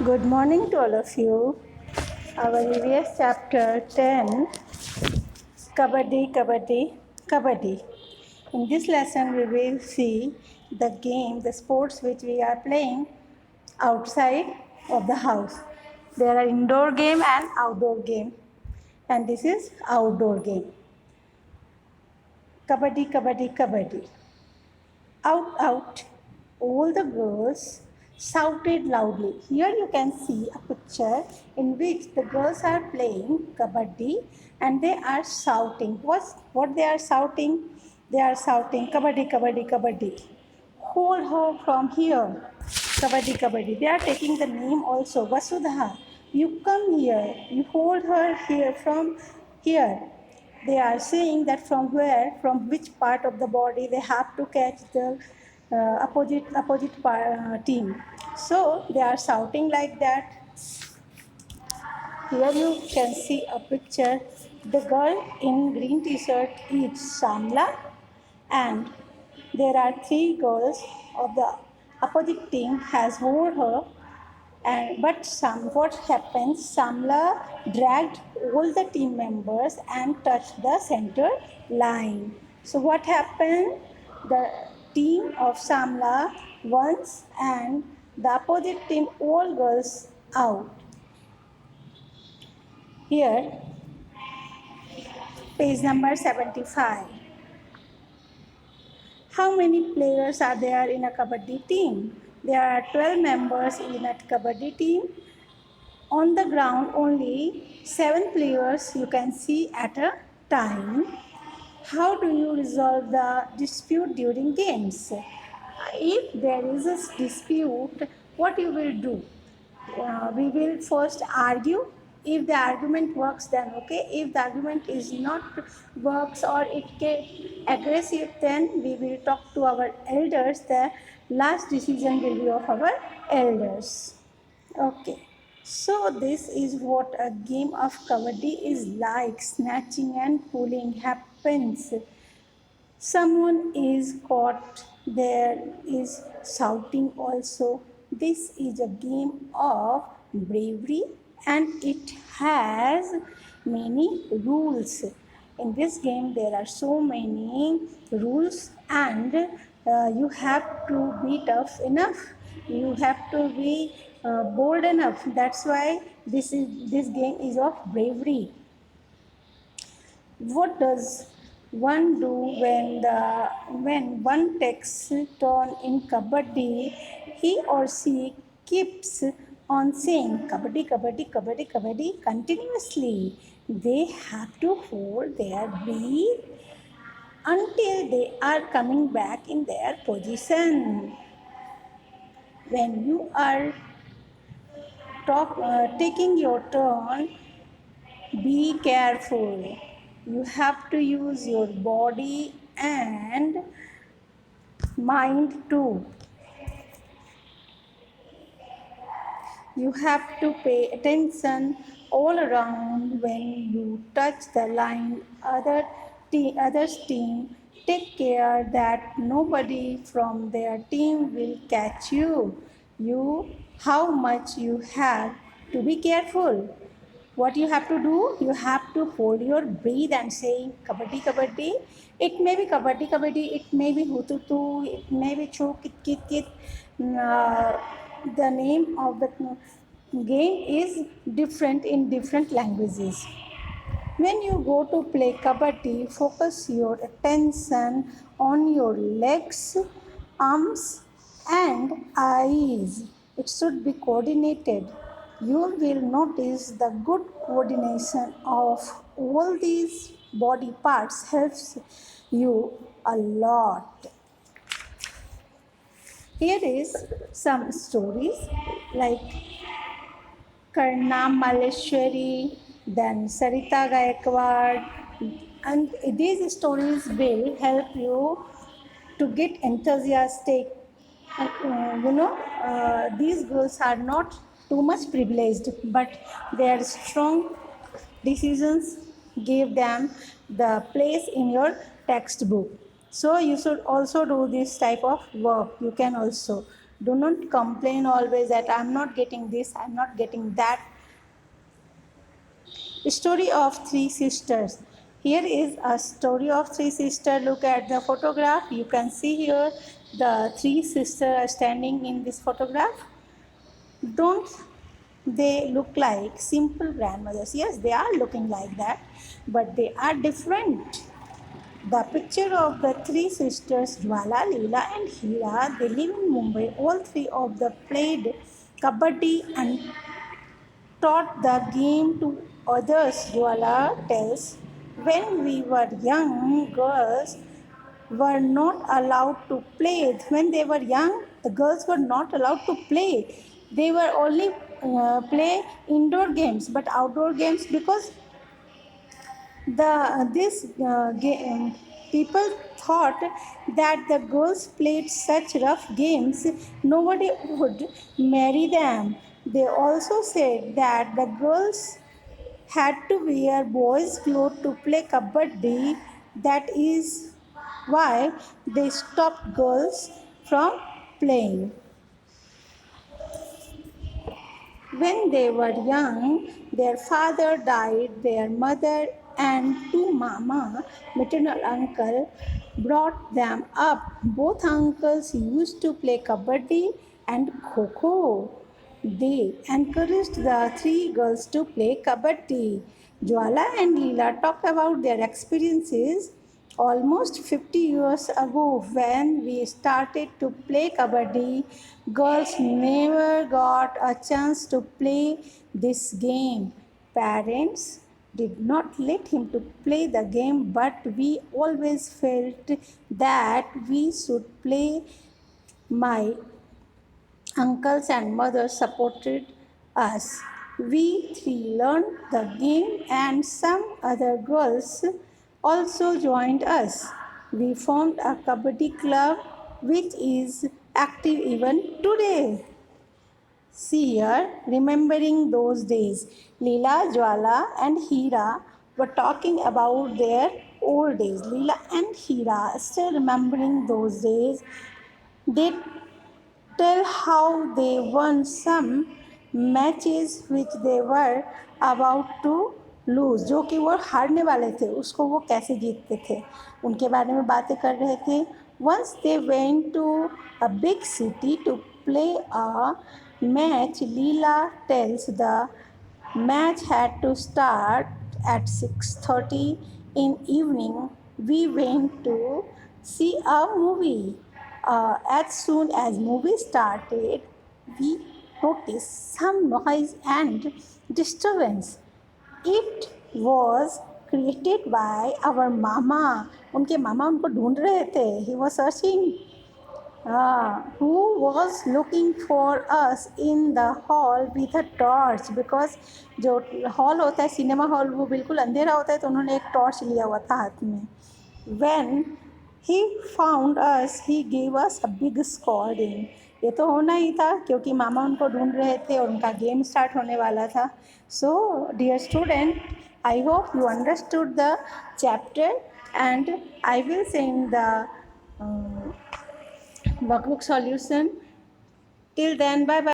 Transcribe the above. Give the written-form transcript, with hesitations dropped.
Good morning to all of you. Our EVS chapter 10, Kabaddi, Kabaddi, Kabaddi. In this lesson, we will see the game, the sports which we are playing outside of the house. There are indoor game and outdoor game. And this is outdoor game. Kabaddi, Kabaddi, Kabaddi. Out, out. All the girls shouted loudly. Here you can see a picture in which the girls are playing kabaddi and they are shouting. What they are shouting? They are shouting kabaddi, kabaddi, kabaddi. Hold her from here. Kabaddi, kabaddi. They are taking the name also. Vasudha, you come here. You hold her here from here. They are saying that from which part of the body they have to catch the opposite team. So they are shouting like that. Here you can see a picture. The girl in green t-shirt is Shamla, and there are three girls of the opposite team has hold her. And but what happens? Samla dragged all the team members and touched the center line. So what happened? The team of Samla wins and the opposite team all girls out. Here, page number 75. How many players are there in a kabaddi team? There are 12 members in a kabaddi team. On the ground, only 7 players you can see at a time. How do you resolve the dispute during games? If there is a dispute, what you will do? We will first argue. If the argument works, then okay. If the argument is not works or it get aggressive, then we will talk to our elders. The last decision will be of our elders. Okay. So this is what a game of kabaddi is like. Snatching and pulling happens. Someone is caught. There is shouting also. This is a game of bravery and it has many rules. In this game there are so many rules and you have to be tough enough. You have to be bold enough. That's why this game is of bravery. What does one do when one takes turn in kabaddi? He or she keeps on saying kabaddi, kabaddi, kabaddi, kabaddi continuously. They have to hold their breath until they are coming back in their position. When you are taking your turn, be careful. You have to use your body and mind too. You have to pay attention all around when you touch the line. Others team take care that nobody from their team will catch you. How much you have to be careful. What you have to do? You have to hold your breath and say kabaddi, kabaddi. It may be kabaddi, kabaddi. It may be hututu. It may be chok, kit, kit, kit. The name of the game is different in different languages. When you go to play kabaddi, focus your attention on your legs, arms, and eyes. It should be coordinated. You will notice the good coordination of all these body parts helps you a lot. Here is some stories like Karna Maleshwari, then Sarita Gaikwad, and these stories will help you to get enthusiastic. These girls are not too much privileged, but their strong decisions give them the place in your textbook. So you should also do this type of work. You can also Do not complain always that I'm not getting this, I'm not getting that. Story of three sisters. Here is a story of three sisters. Look at the photograph. You can see here the three sisters are standing in this photograph. Don't they look like simple grandmothers? Yes, they are looking like that, but they are different. The picture of the three sisters, Jwala, Leela, and Hira, they live in Mumbai. All three of them played kabaddi and taught the game to others. Jwala tells, when we were young, girls were not allowed to play. When they were young, the girls were not allowed to play. They were only play indoor games, but outdoor games because people thought that the girls played such rough games, nobody would marry them. They also said that the girls had to wear boys' clothes to play kabaddi. That is why they stopped girls from playing. When they were young, their father died, their mother and two mama, maternal uncle, brought them up. Both uncles used to play kabaddi and kho. They encouraged the three girls to play kabaddi. Jwala and Leela talked about their experiences almost 50 years ago when we started to play kabaddi. Girls never got a chance to play this game. Parents did not let him to play the game, but we always felt that we should play. My uncles and mothers supported us. We three learned the game, and some other girls also joined us. We formed a kabaddi club which is active even today. See here, remembering those days, Leela, Jwala, and Hira were talking about their old days. Leela and Hira still remembering those days. They tell how they won some matches which they were about to lose, जो कि वो हारने वाले थे उसको वो कैसे जीतते थे उनके बारे में बातें कर रहे थे. Once they went to a big city to play a match. Leela tells the match had to start at 6:30 in evening. We went to see a movie. As soon as movie started, we noticed some noise and disturbance. It was created by our mama. उनके मामा उनको ढूंढ रहे थे. He was searching who was looking for us in the hall with a torch, because जो hall होता है cinema hall वो बिल्कुल अंधेरा होता है तो उन्होंने एक टॉर्च लिया हुआ था हाथ में. When he found us, he gave us a big scolding. ये तो होना ही था क्योंकि मामा उनको ढूंढ रहे थे और उनका गेम स्टार्ट होने वाला था. So dear student, I hope you understood the chapter, and I will send the workbook solution. Till then, bye bye.